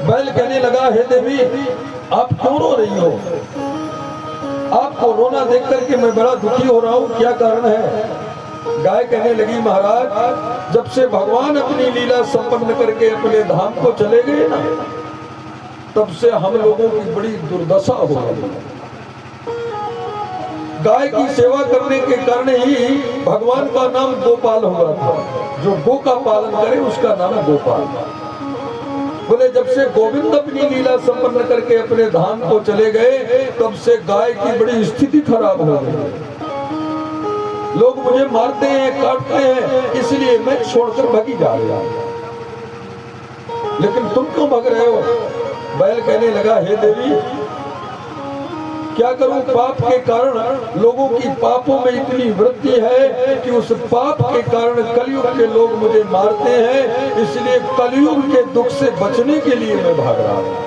बैल कहने लगा, हे देवी आप क्यों रो रही हो? आपको रोना देख करके मैं बड़ा दुखी हो रहा हूँ, क्या कारण है? गाय कहने लगी, महाराज जब से भगवान अपनी लीला संपन्न करके अपने धाम को चले गए ना, तब से हम लोगों की बड़ी दुर्दशा हो गई। गाय की सेवा करने के कारण ही भगवान का नाम गोपाल हुआ था। जो गो का पालन करे उसका नाम गोपाल। बोले जब से गोविंद अपनी लीला संपन्न करके अपने धाम को चले गए, तब से गाय की बड़ी स्थिति खराब हो गई। लोग मुझे मारते हैं, काटते हैं, इसलिए मैं छोड़कर भागी जा रहा हूं। लेकिन तुम क्यों भाग रहे हो? बैल कहने लगा, हे देवी क्या करूं? पाप के कारण लोगों की पापों में इतनी वृद्धि है कि उस पाप के कारण कलयुग के लोग मुझे मारते हैं, इसलिए कलयुग के दुख से बचने के लिए मैं भाग रहा हूं।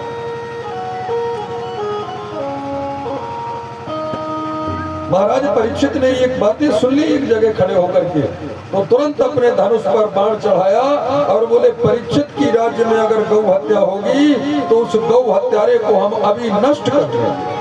महाराज परीक्षित ने एक बातें सुन ली एक जगह खड़े होकर के, तो तुरंत अपने धनुष पर बाण चढ़ाया और बोले, परीक्षित की राज्य में अगर गौ हत्या होगी तो उस गौ हत्यारे को हम अभी नष्ट कर देंगे।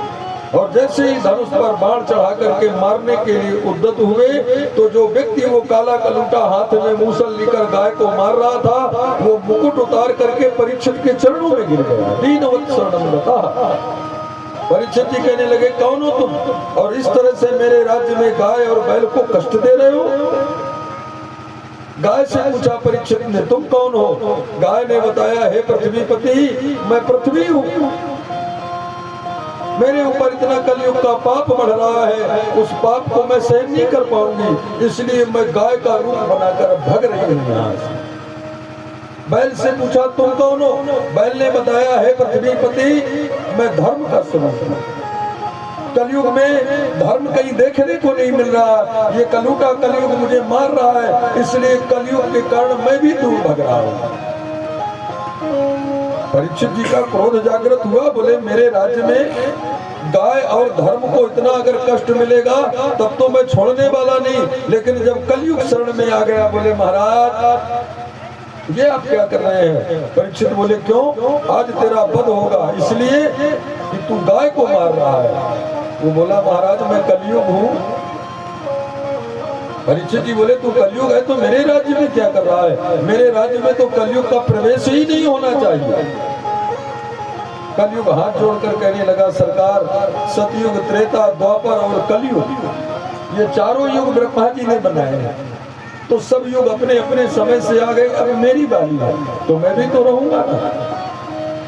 और जैसे ही धनुष पर बाण चढ़ा करके मारने के लिए उद्यत हुए, तो जो व्यक्ति वो काला कलूटा हाथ में मूसल लेकर गाय को मार रहा था, वो मुकुट उतार करके परीक्षित के चरणों में गिर गया। दीनवत् शरणं गतः। परीक्षित जी कहने लगे, कौन हो तुम और इस तरह से मेरे राज्य में गाय और बैल को कष्ट दे रहे हो? गाय से पूछा परीक्षित ने, तुम कौन हो? गाय ने बताया, हे पृथ्वीपति मैं पृथ्वी हूँ। मेरे ऊपर इतना कलयुग का पाप बढ़ रहा है, उस पाप को मैं सहन नहीं कर पाऊंगी, इसलिए मैं गाय का रूप बनाकर भग रही हूँ यहाँ से। बैल से पूछा, तुम कौन हो? बैल ने बताया, हे पृथ्वीपति मैं धर्म का स्वरूप हूँ। कलयुग में धर्म कहीं देखने को नहीं मिल रहा, ये कलूटा कलयुग मुझे मार रहा है, इसलिए कलयुग के कारण मैं भी दूर भग रहा हूँ। परीक्षित जी का क्रोध जागृत हुआ। बोले, मेरे राज्य में गाय और धर्म को इतना अगर कष्ट मिलेगा तब तो मैं छोड़ने वाला नहीं, लेकिन जब कलयुग शरण में आ गया, बोले महाराज ये आप क्या कर रहे हैं? परीक्षित बोले, क्यों? आज तेरा वध होगा, इसलिए कि तू गाय को मार रहा है। वो बोला, महाराज मैं कलयुग हूँ। परीक्षित जी बोले, तू कलयुग है तो मेरे राज्य में क्या कर रहा है? मेरे राज्य में तो कलयुग का प्रवेश ही नहीं होना चाहिए। कलयुग हाथ जोड़कर कहने लगा, सरकार सतयुग, त्रेता, द्वापर और कलयुग ये चारों युग ब्रह्मा जी ने बनाए हैं, तो सब युग अपने अपने समय से आ गए, अब मेरी बारी है तो मैं भी तो रहूंगा ना।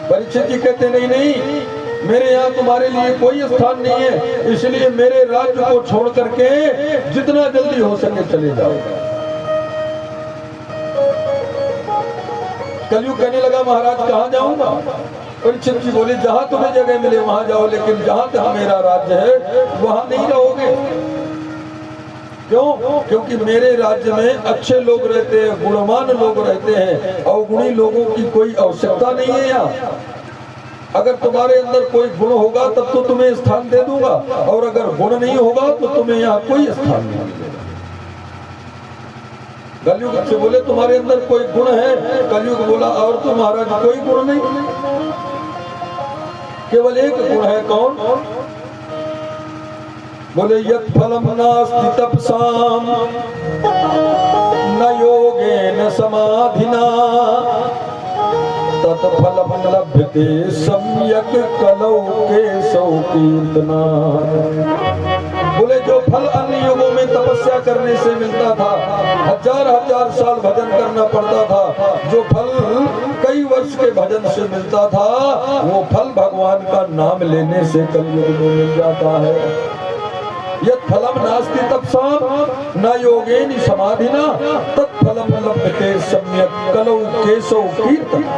परीक्षित जी कहते, नहीं नहीं, मेरे यहाँ तुम्हारे लिए कोई स्थान नहीं है, इसलिए मेरे राज्य को छोड़ करके जितना जल्दी हो सके चले जाओ। कलयुग कहने लगा, महाराज कहाँ जाऊंगा? परीक्षित जी बोले, जहां तुम्हें जगह मिले वहां जाओ, लेकिन जहां तक मेरा राज्य है वहां नहीं रहोगे। क्यों? क्योंकि मेरे राज्य में अच्छे लोग रहते हैं, गुणवान लोग रहते हैं, अवगुणी लोगों की कोई आवश्यकता नहीं है यहाँ। अगर तुम्हारे अंदर कोई गुण होगा तब तो तुम्हें स्थान दे दूंगा, और अगर गुण नहीं होगा तो तुम्हें यहाँ कोई स्थान नहीं मिलेगा। कलयुग से बोले, तुम्हारे अंदर कोई गुण है? कलयुग बोला, और तो महाराज कोई गुण नहीं, केवल एक गुण है। कौन? बोले, यत् फलम नास्ति तपसाम न योगेन समाधिना तत्फलम लभ्यते सम्यक कलौ केशौ कीर्तना। बोले, जो फल अन्य युगों में तपस्या करने से मिलता था, हजार हजार साल भजन करना पड़ता था, जो फल कई वर्ष के भजन से मिलता था, वो फल भगवान का नाम लेने से कलयुग में मिल जाता है। यत् फलम नास्ति तपसाम न योगेन समाधिना तत्फलम लभ्यते सम्यक कलौ केशौ कीर्तना।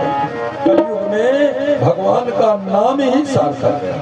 कलयुग में भगवान का नाम ही सार्थक है।